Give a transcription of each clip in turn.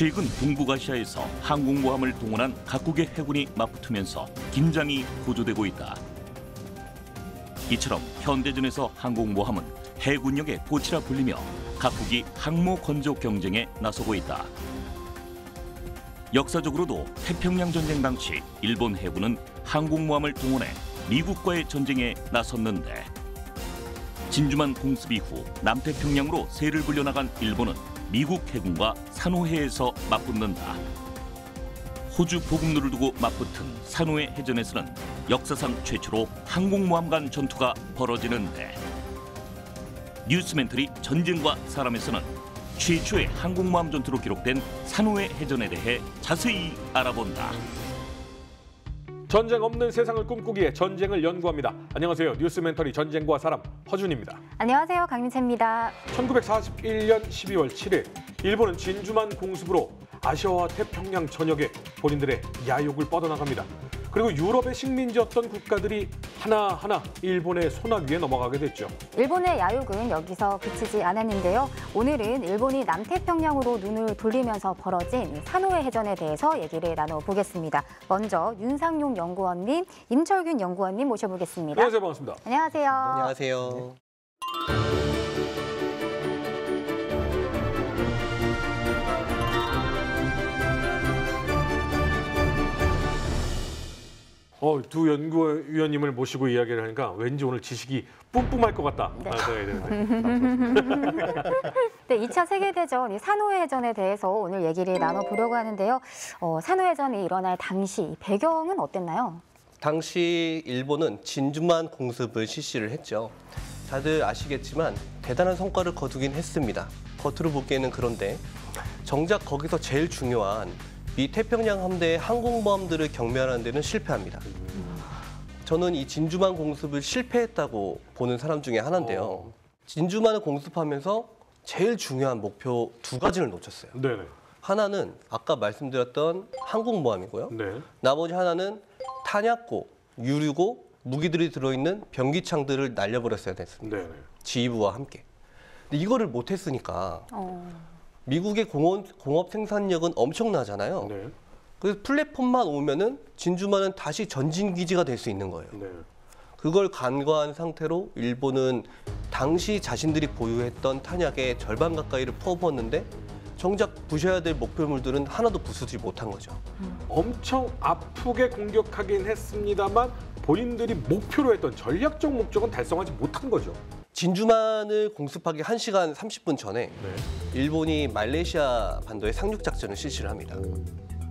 최근 동북아시아에서 항공모함을 동원한 각국의 해군이 맞붙으면서 긴장이 고조되고 있다. 이처럼 현대전에서 항공모함은 해군력의 보치라 불리며 각국이 항모 건조 경쟁에 나서고 있다. 역사적으로도 태평양 전쟁 당시 일본 해군은 항공모함을 동원해 미국과의 전쟁에 나섰는데 진주만 공습 이후 남태평양으로 세를 불려나간 일본은 미국 해군과 산호해에서 맞붙는다. 호주 보급로를 두고 맞붙은 산호해 해전에서는 역사상 최초로 항공모함 간 전투가 벌어지는데 뉴스멘터리 전쟁과 사람에서는 최초의 항공모함 전투로 기록된 산호해 해전에 대해 자세히 알아본다. 전쟁 없는 세상을 꿈꾸기에 전쟁을 연구합니다. 안녕하세요. 뉴스멘터리 전쟁과 사람 허준입니다. 안녕하세요. 강민채입니다. 1941년 12월 7일 일본은 진주만 공습으로 아시아와 태평양 전역에 본인들의 야욕을 뻗어나갑니다. 그리고 유럽의 식민지였던 국가들이 하나하나 일본의 손아귀에 넘어가게 됐죠. 일본의 야욕은 여기서 그치지 않았는데요. 오늘은 일본이 남태평양으로 눈을 돌리면서 벌어진 산호해 해전에 대해서 얘기를 나눠보겠습니다. 먼저 윤상용 연구원님, 임철균 연구원님 모셔보겠습니다. 안녕하세요. 반갑습니다. 안녕하세요. 안녕하세요. 두 연구위원님을 모시고 이야기를 하니까 왠지 오늘 지식이 뿜뿜할 것 같다. 네. 네, 2차 세계대전 산호해 해전에 대해서 오늘 얘기를 나눠보려고 하는데요. 산호해 해전이 일어날 당시 배경은 어땠나요? 당시 일본은 진주만 공습을 실시를 했죠. 다들 아시겠지만 대단한 성과를 거두긴 했습니다. 겉으로 보기에는 그런데 정작 거기서 제일 중요한 미 태평양 함대의 항공모함들을 경멸하는 데는 실패합니다. 저는 이 진주만 공습을 실패했다고 보는 사람 중에 하나인데요. 진주만을 공습하면서 제일 중요한 목표 두 가지를 놓쳤어요. 네네. 하나는 아까 말씀드렸던 항공모함이고요. 네. 나머지 하나는 탄약고, 유류고, 무기들이 들어있는 변기창들을 날려버렸어야 됐습니다. 네네. 지휘부와 함께. 근데 이거를 못했으니까 미국의 공업 생산력은 엄청나잖아요. 네. 그래서 플랫폼만 오면은 진주만은 다시 전진기지가 될 수 있는 거예요. 네. 그걸 간과한 상태로 일본은 당시 자신들이 보유했던 탄약의 절반 가까이를 퍼부었는데 정작 부셔야 될 목표물들은 하나도 부수지 못한 거죠. 엄청 아프게 공격하긴 했습니다만 본인들이 목표로 했던 전략적 목적은 달성하지 못한 거죠. 진주만을 공습하기 1시간 30분 전에 네. 일본이 말레이시아 반도에 상륙작전을 실시를 합니다.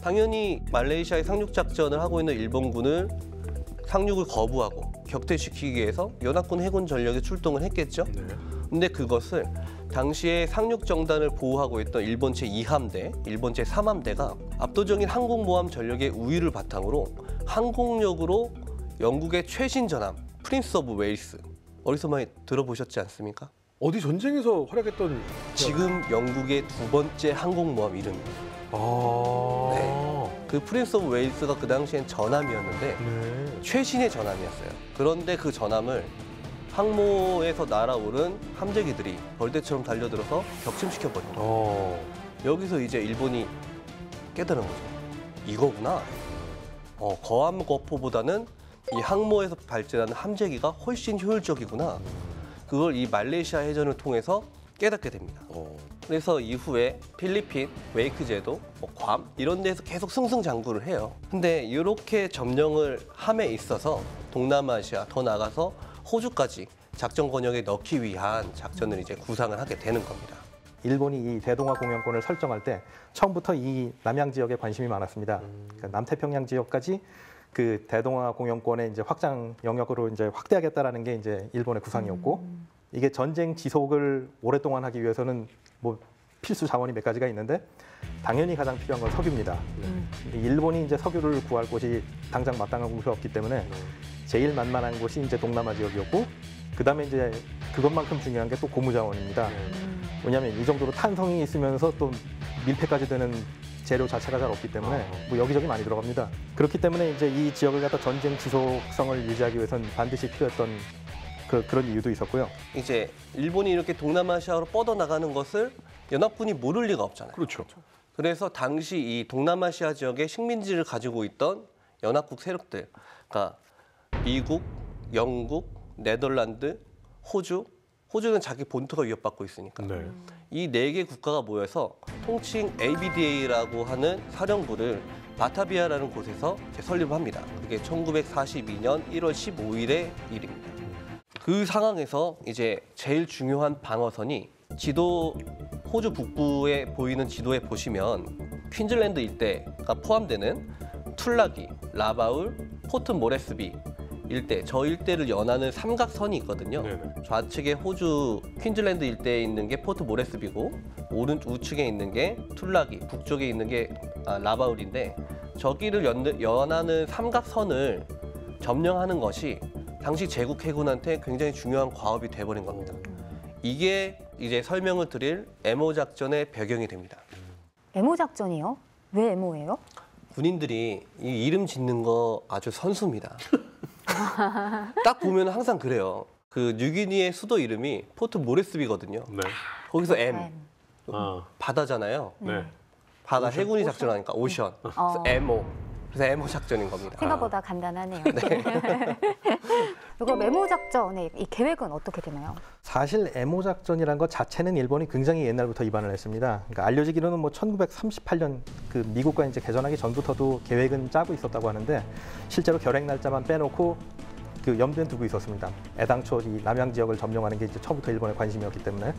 당연히 말레이시아의 상륙작전을 하고 있는 일본군을 상륙을 거부하고 격퇴시키기 위해서 연합군 해군 전력이 출동을 했겠죠. 네. 근데 그것을 당시에 상륙정단을 보호하고 있던 일본 제2함대, 일본 제3함대가 압도적인 항공모함 전력의 우위를 바탕으로 항공력으로 영국의 최신 전함 프린스 오브 웨일스, 어디서 많이 들어보셨지 않습니까? 어디 전쟁에서 활약했던 지금 영국의 두 번째 항공모함 이름입니다. 네. 그 프린스 오브 웨일스가 그 당시엔 전함이었는데 네. 최신의 전함이었어요. 그런데 그 전함을 항모에서 날아오른 함재기들이 벌떼처럼 달려들어서 격침시켜버린 거예요. 여기서 이제 일본이 깨달은 거죠. 이거구나. 거함거포보다는 이 항모에서 발전하는 함재기가 훨씬 효율적이구나. 그걸 이 말레이시아 해전을 통해서 깨닫게 됩니다. 그래서 이후에 필리핀, 웨이크 제도, 괌 이런 데서 계속 승승장구를 해요. 근데 이렇게 점령을 함에 있어서 동남아시아 더 나가서 호주까지 작전 권역에 넣기 위한 작전을 이제 구상을 하게 되는 겁니다. 일본이 이 대동아 공영권을 설정할 때 처음부터 이 남양 지역에 관심이 많았습니다. 그러니까 남태평양 지역까지 그 대동아 공영권의 이제 확장 영역으로 이제 확대하겠다라는 게 이제 일본의 구상이었고, 이게 전쟁 지속을 오랫동안 하기 위해서는 뭐 필수 자원이 몇 가지가 있는데 당연히 가장 필요한 건 석유입니다. 일본이 이제 석유를 구할 곳이 당장 마땅한 곳이 없기 때문에 제일 만만한 곳이 이제 동남아 지역이었고, 그다음에 이제 그것만큼 중요한 게 또 고무 자원입니다. 왜냐하면 이 정도로 탄성이 있으면서 또 밀폐까지 되는 재료 자체가 잘 없기 때문에 뭐 여기저기 많이 들어갑니다. 그렇기 때문에 이제 이 지역을 갖다 전쟁 지속성을 유지하기 위해서는 반드시 필요했던 그런 이유도 있었고요. 이제 일본이 이렇게 동남아시아로 뻗어나가는 것을 연합군이 모를 리가 없잖아요. 그렇죠. 그래서 당시 이 동남아시아 지역의 식민지를 가지고 있던 연합국 세력들, 그러니까 미국, 영국, 네덜란드, 호주는 자기 본토가 위협받고 있으니까 네. 이 4개 국가가 모여서 통칭 ABDA라고 하는 사령부를 바타비아라는 곳에서 설립합니다. 그게 1942년 1월 15일의 일입니다. 그 상황에서 이제 제일 중요한 방어선이 호주 북부에 보이는 지도에 보시면 퀸즐랜드 일대가 포함되는 툴라기, 라바울, 포트 모레스비 일대, 저 일대를 연하는 삼각선이 있거든요. 네네. 좌측에 호주 퀸즐랜드 일대에 있는 게 포트 모레스비고 우측에 있는 게 툴라기, 북쪽에 있는 게 라바울인데 저기를 연하는 삼각선을 점령하는 것이 당시 제국 해군한테 굉장히 중요한 과업이 돼버린 겁니다. 이게 이제 설명을 드릴 에모 작전의 배경이 됩니다. 에모 작전이요? 왜 에모예요? 군인들이 이 이름 짓는 거 아주 선수입니다. 딱 보면 항상 그래요. 그 뉴기니의 수도 이름이 포트 모레스비거든요. 네. 거기서 M, 아, 바다잖아요. 네. 바다 해군이 작전하니까 오션. 그래서 에모. 그래서 에모 작전인 겁니다. 생각보다 간단하네요. 이거 에모 작전의 이 계획은 어떻게 되나요? 사실 에모 작전이라는 것 자체는 일본이 굉장히 옛날부터 입안을 했습니다. 그러니까 알려지기로는 뭐 1938년 그 미국과 이제 개전하기 전부터도 계획은 짜고 있었다고 하는데 실제로 결행 날짜만 빼놓고 그 염두에 두고 있었습니다. 애당초 이 남양 지역을 점령하는 게 이제 처음부터 일본의 관심이었기 때문에.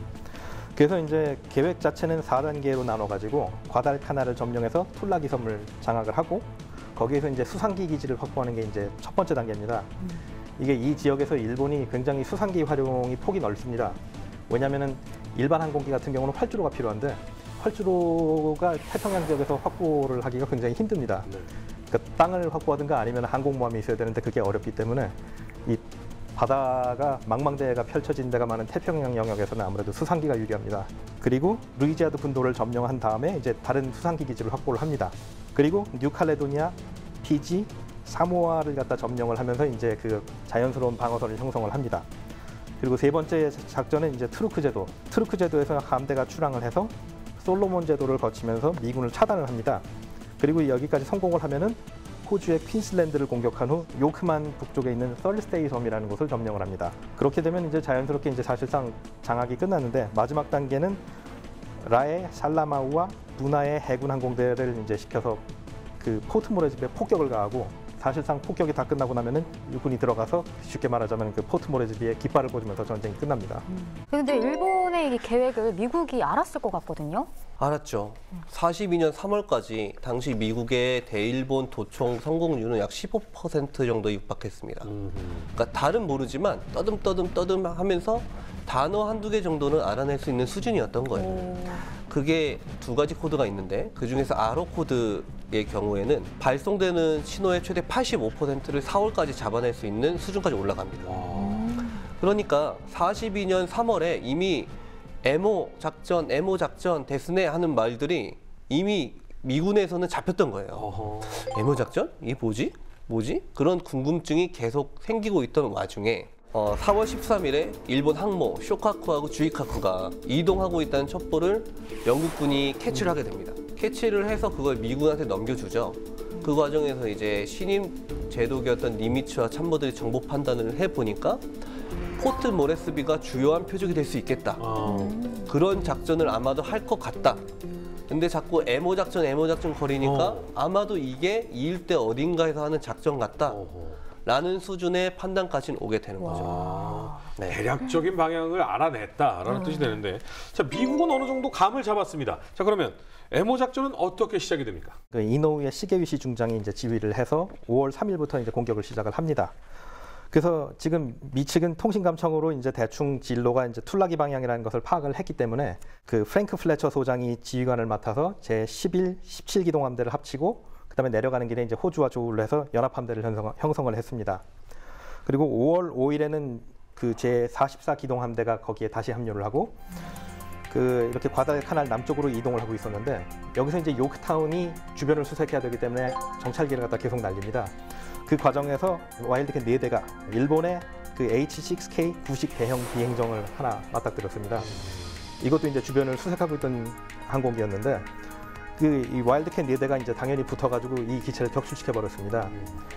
그래서 이제 계획 자체는 4단계로 나눠가지고 과달카나를 점령해서 툴라기 섬을 장악을 하고 거기에서 이제 수상기 기지를 확보하는 게 이제 첫 번째 단계입니다. 이게 이 지역에서 일본이 굉장히 수상기 활용이 폭이 넓습니다. 왜냐하면은 일반 항공기 같은 경우는 활주로가 필요한데 활주로가 태평양 지역에서 확보를 하기가 굉장히 힘듭니다. 네. 그러니까 땅을 확보하든가 아니면 항공모함이 있어야 되는데 그게 어렵기 때문에 이 바다가 망망대해가 펼쳐진 데가 많은 태평양 영역에서는 아무래도 수상기가 유리합니다. 그리고 루이지아드 분도를 점령한 다음에 이제 다른 수상기 기지를 확보를 합니다. 그리고 뉴칼레도니아, 피지, 사모아를 갖다 점령을 하면서 이제 그 자연스러운 방어선을 형성을 합니다. 그리고 세 번째 작전은 이제 트루크 제도. 트루크 제도에서 함대가 출항을 해서 솔로몬 제도를 거치면서 미군을 차단을 합니다. 그리고 여기까지 성공을 하면은 호주의 퀸슬랜드를 공격한 후 요크만 북쪽에 있는 썰스테이 섬이라는 곳을 점령을 합니다. 그렇게 되면 이제 자연스럽게 이제 사실상 장악이 끝났는데 마지막 단계는 라에, 살라마우와 부나의 해군 항공대를 이제 시켜서 그 포트 모레스비에 폭격을 가하고 사실상 폭격이 다 끝나고 나면은 육군이 들어가서 쉽게 말하자면 그 포트 모레스비에 깃발을 꽂으면서 전쟁이 끝납니다. 근데 일본의 이 계획을 미국이 알았을 것 같거든요. 알았죠. 42년 3월까지 당시 미국의 대일본 도청 성공률은 약 15% 정도 육박했습니다. 그러니까 달은 모르지만 떠듬 하면서 단어 한두 개 정도는 알아낼 수 있는 수준이었던 거예요. 그게 두 가지 코드가 있는데 그중에서 아로 코드의 경우에는 발송되는 신호의 최대 85%를 4월까지 잡아낼 수 있는 수준까지 올라갑니다. 그러니까 42년 3월에 이미 에모 작전 데스네 하는 말들이 이미 미군에서는 잡혔던 거예요. 어허. 에모 작전? 이게 뭐지? 그런 궁금증이 계속 생기고 있던 와중에 4월 13일에 일본 항모 쇼카쿠하고 주이카쿠가 이동하고 있다는 첩보를 영국군이 캐치를 하게 됩니다. 캐치를 해서 그걸 미군한테 넘겨주죠. 그 과정에서 이제 신임 제독이었던 니미츠와 참모들이 정보 판단을 해보니까 포트 모레스비가 주요한 표적이 될 수 있겠다. 그런 작전을 아마도 할 것 같다. 근데 자꾸 에모 작전 거리니까 아마도 이게 이 일대 어딘가에서 하는 작전 같다. 라는 수준의 판단까지는 오게 되는 거죠. 네. 대략적인 방향을 알아냈다라는 뜻이 되는데, 자, 미국은 어느 정도 감을 잡았습니다. 자, 그러면 에모 작전은 어떻게 시작이 됩니까? 그 이노우에 시게위시 중장이 이제 지휘를 해서 5월 3일부터 이제 공격을 시작을 합니다. 그래서 지금 미치근 통신감청으로 이제 대충 진로가 이제 툴라기 방향이라는 것을 파악을 했기 때문에 그 프랭크 플래처 소장이 지휘관을 맡아서 제11, 17기동 함대를 합치고 그다음에 내려가는 길에 이제 호주와 조우를 해서 연합함대를 형성을 했습니다. 그리고 5월 5일에는 그 제44기동 함대가 거기에 다시 합류를 하고 그 이렇게 과다카날 남쪽으로 이동을 하고 있었는데 여기서 이제 요크타운이 주변을 수색해야 되기 때문에 정찰기를 갖다 계속 날립니다. 그 과정에서 와일드캣 4대가 일본의 그 H-6K 구식 대형 비행정을 하나 맞닥뜨렸습니다. 이것도 이제 주변을 수색하고 있던 항공기였는데 이 와일드캣 4대가 이제 당연히 붙어가지고 이 기체를 격추시켜 버렸습니다.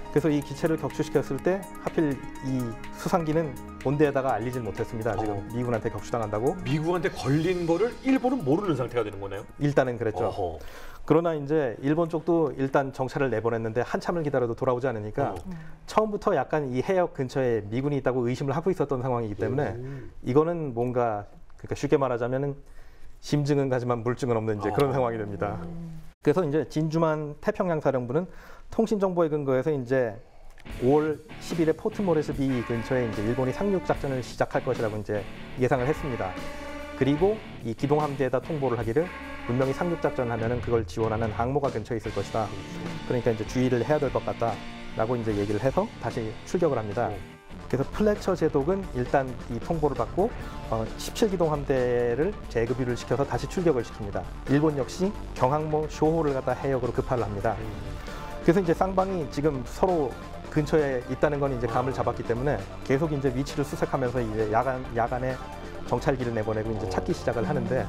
그래서 이 기체를 격추시켰을 때 하필 이 수상기는 본대에다가 알리질 못했습니다. 지금 미군한테 격추당한다고. 미국한테 걸린 거를 일본은 모르는 상태가 되는 거네요. 일단은 그랬죠. 어허. 그러나 이제 일본 쪽도 일단 정찰을 내보냈는데 한참을 기다려도 돌아오지 않으니까 처음부터 약간 이 해역 근처에 미군이 있다고 의심을 하고 있었던 상황이기 때문에 이거는 뭔가 그러니까 쉽게 말하자면은 심증은 가지만 물증은 없는 이제 그런 상황이 됩니다. 그래서 이제 진주만 태평양 사령부는 통신 정보에 근거해서 이제 5월 10일에 포트 모레스비 근처에 이제 일본이 상륙 작전을 시작할 것이라고 이제 예상을 했습니다. 그리고 이 기동 함대에다 통보를 하기를 분명히 상륙 작전을 하면은 그걸 지원하는 항모가 근처에 있을 것이다. 그러니까 이제 주의를 해야 될 것 같다라고 이제 얘기를 해서 다시 출격을 합니다. 그래서 플래처 제독은 일단 이 통보를 받고 17기동 함대를 재급유를 시켜서 다시 출격을 시킵니다. 일본 역시 경항모 쇼호를 갖다 해역으로 급파를 합니다. 그래서 이제 쌍방이 지금 서로 근처에 있다는 건 이제 감을 잡았기 때문에 계속 이제 위치를 수색하면서 이제 야간에 정찰기를 내보내고 이제 찾기 시작을 하는데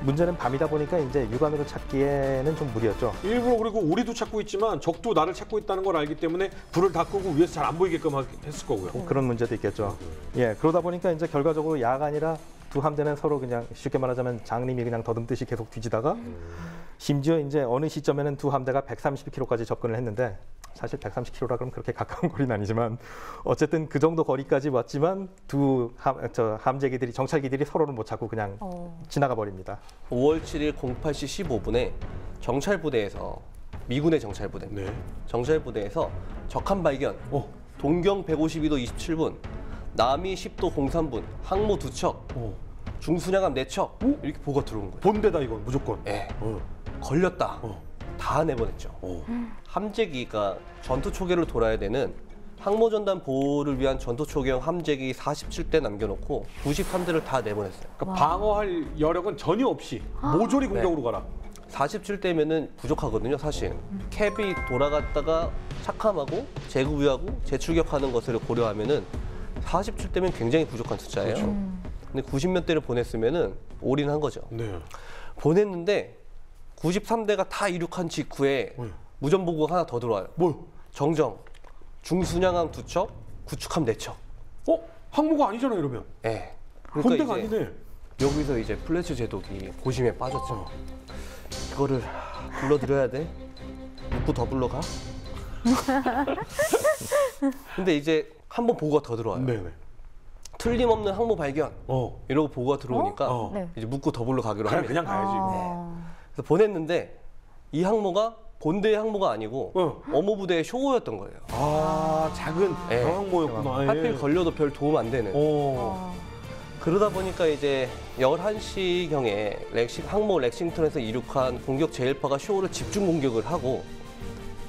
문제는 밤이다 보니까 이제 육안으로 찾기에는 좀 무리였죠. 일부러 그리고 우리도 찾고 있지만 적도 나를 찾고 있다는 걸 알기 때문에 불을 다 끄고 위에서 잘 안 보이게끔 했을 거고요. 그런 문제도 있겠죠. 예, 그러다 보니까 이제 결과적으로 야간이라 두 함대는 서로 그냥 쉽게 말하자면 장림이 그냥 더듬듯이 계속 뒤지다가 심지어 이제 어느 시점에는 두 함대가 130km까지 접근을 했는데 사실 130km라 그러면 그렇게 가까운 거리는 아니지만 어쨌든 그 정도 거리까지 왔지만 두 함재기들이 정찰기들이 서로를 못 찾고 그냥 지나가 버립니다. 5월 7일 08시 15분에 정찰부대에서 미군의 정찰부대 네. 정찰부대에서 적함 발견 동경 152도 27분 남이 10도 03분 항모 2척 중순양함 4척 이렇게 보고가 들어온 거예요. 본대다 이건 무조건. 예. 걸렸다. 다 내보냈죠. 함재기가 전투 초계를 돌아야 되는 항모전단 보호를 위한 전투 초계형 함재기 47대 남겨놓고 93대를 다 내보냈어요. 그러니까 방어할 여력은 전혀 없이 모조리 공격으로 가라. 47대면은 부족하거든요, 사실. 캡이 돌아갔다가 착함하고 재구비하고 재출격하는 것을 고려하면은 47대면 굉장히 부족한 숫자예요. 그렇죠. 근데 90몇 대를 보냈으면은 올인한 거죠. 네. 보냈는데 93대가 다 이륙한 직후에 무전 보고가 하나 더 들어와요. 뭘? 정정, 중순양함 2척, 구축함 4척. 항모가 아니잖아 이러면. 예. 본대가 아니네. 여기서 이제 플래츠 제독이 고심에 빠졌죠. 이거를 불러드려야 돼? 묵고 더 불러가? 근데 이제 한 번 보고가 더 들어와요. 네네. 틀림없는 항모 발견. 이러고 보고가 들어오니까 네. 이제 묵고 더 불러 가기로 합니다. 그냥 가야지. 그래서 보냈는데 이 항모가 본대의 항모가 아니고 어모 부대의 쇼호였던 거예요. 작은 예. 항모였구나. 하필 걸려도 별 도움 안 되는. 그러다 보니까 이제 11시경에 항모 렉싱턴에서 이륙한 공격 제1파가 쇼호를 집중 공격을 하고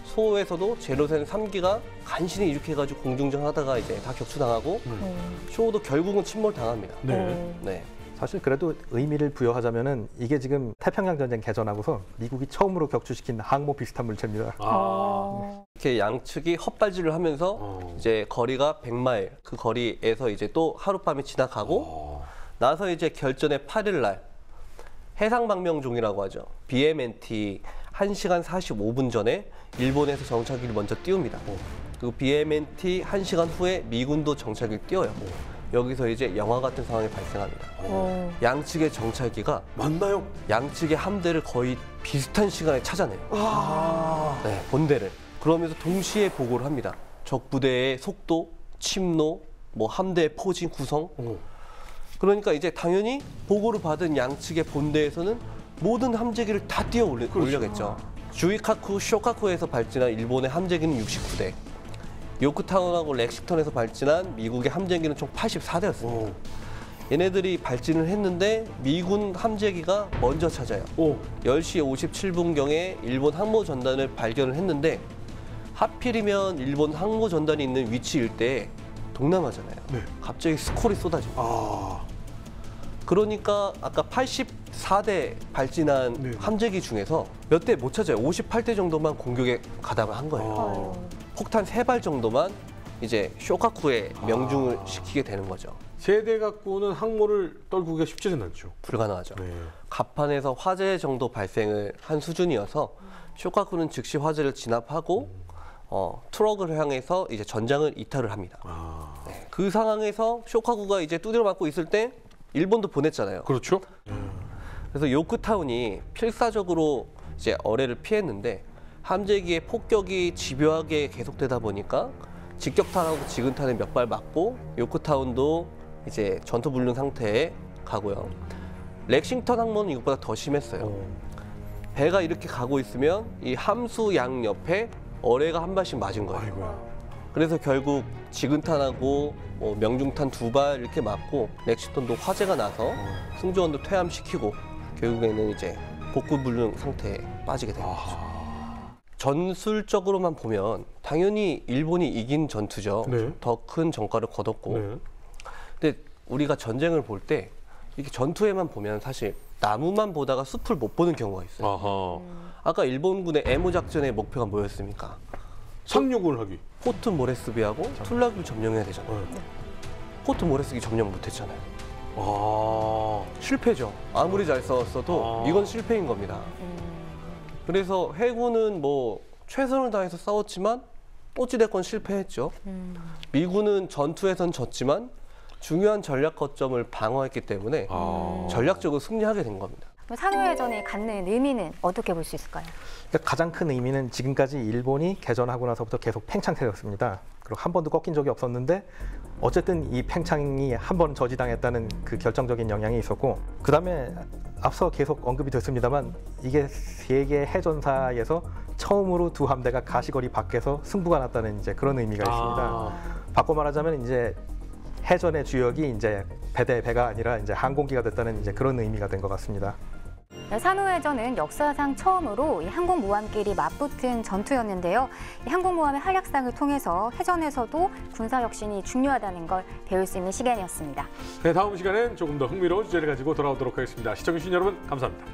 소호에서도 제로센 3기가 간신히 이륙해가지고 공중전 하다가 이제 다 격추당하고 쇼호도 결국은 침몰당합니다. 네. 네. 사실 그래도 의미를 부여하자면은 이게 지금 태평양 전쟁 개전하고서 미국이 처음으로 격추시킨 항모 비슷한 물체입니다. 이렇게 양측이 헛발질을 하면서 이제 거리가 100마일 그 거리에서 이제 또 하룻밤이 지나가고 나서 이제 결전의 8일 날 해상방명종이라고 하죠. BMNT 1시간 45분 전에 일본에서 정찰기를 먼저 띄웁니다. 그리고 BMNT 1시간 후에 미군도 정찰기를 띄워요. 여기서 이제 영화 같은 상황이 발생합니다. 양측의 정찰기가 맞나요? 양측의 함대를 거의 비슷한 시간에 찾아내요. 네, 본대를. 그러면서 동시에 보고를 합니다. 적 부대의 속도, 침노, 뭐 함대의 포진 구성. 그러니까 이제 당연히 보고를 받은 양측의 본대에서는 모든 함재기를 다 뛰어 올려겠죠. 주이카쿠, 쇼카쿠에서 발진한 일본의 함재기는 69대. 요크타운하고 렉싱턴에서 발진한 미국의 함재기는 총 84대였습니다. 얘네들이 발진을 했는데 미군 함재기가 먼저 찾아요. 10시 57분경에 일본 항모 전단을 발견을 했는데 하필이면 일본 항모 전단이 있는 위치 일대에 동남아잖아요. 갑자기 스콜이 쏟아져요. 그러니까 아까 84대 발진한 함재기 중에서 몇 대 못 찾아요. 58대 정도만 공격에 가담을 한 거예요. 폭탄 3발 정도만 이제 쇼카쿠에 명중을 시키게 되는 거죠. 세대 갖고는 항모를 떨구기가 쉽지는 않죠. 불가능하죠. 네. 갑판에서 화재 정도 발생을 한 수준이어서 쇼카쿠는 즉시 화재를 진압하고 트럭을 향해서 이제 전장을 이탈을 합니다. 아, 네. 그 상황에서 쇼카쿠가 이제 두드려 맞고 있을 때 일본도 보냈잖아요. 그렇죠. 그래서 요크타운이 필사적으로 이제 어뢰를 피했는데 함재기의 폭격이 집요하게 계속되다 보니까 직격탄하고 지근탄에 몇 발 맞고 요크타운도 이제 전투 불능 상태에 가고요. 렉싱턴 항모는 이것보다 더 심했어요. 배가 이렇게 가고 있으면 이 함수 양 옆에 어뢰가 한 발씩 맞은 거예요. 아이고야. 그래서 결국 지근탄하고 뭐 명중탄 2발 이렇게 맞고 렉싱턴도 화재가 나서 승조원도 퇴함시키고 결국에는 이제 복구불능 상태에 빠지게 된 거죠. 전술적으로만 보면 당연히 일본이 이긴 전투죠. 네. 더 큰 전과를 거뒀고. 네. 근데 우리가 전쟁을 볼 때 이렇게 전투에만 보면 사실 나무만 보다가 숲을 못 보는 경우가 있어요. 아하. 아까 일본군의 에모 작전의 목표가 뭐였습니까? 상륙을 하기. 포트 모레스비하고 툴라기를 점령해야 되잖아요. 네. 포트 모레스비 점령 못했잖아요. 아. 실패죠. 아무리 잘 싸웠어도 아. 이건 실패인 겁니다. 그래서 해군은 뭐 최선을 다해서 싸웠지만 어찌됐건 실패했죠. 미군은 전투에선 졌지만 중요한 전략 거점을 방어했기 때문에 전략적으로 승리하게 된 겁니다. 산후해전이 갖는 의미는 어떻게 볼 수 있을까요? 그러니까 가장 큰 의미는 지금까지 일본이 개전하고 나서부터 계속 팽창세였습니다. 그리고 한 번도 꺾인 적이 없었는데 어쨌든 이 팽창이 한 번 저지당했다는 그 결정적인 영향이 있었고, 그다음에 앞서 계속 언급이 됐습니다만 이게 세계 해전사에서 처음으로 두 함대가 가시거리 밖에서 승부가 났다는 이제 그런 의미가 있습니다. 바꿔 말하자면 이제 해전의 주역이 이제 배가 아니라 이제 항공기가 됐다는 이제 그런 의미가 된 것 같습니다. 산후해전은 역사상 처음으로 이 항공모함끼리 맞붙은 전투였는데요. 이 항공모함의 활약상을 통해서 해전에서도 군사혁신이 중요하다는 걸 배울 수 있는 시간이었습니다. 네, 다음 시간엔 조금 더 흥미로운 주제를 가지고 돌아오도록 하겠습니다. 시청해주신 여러분 감사합니다.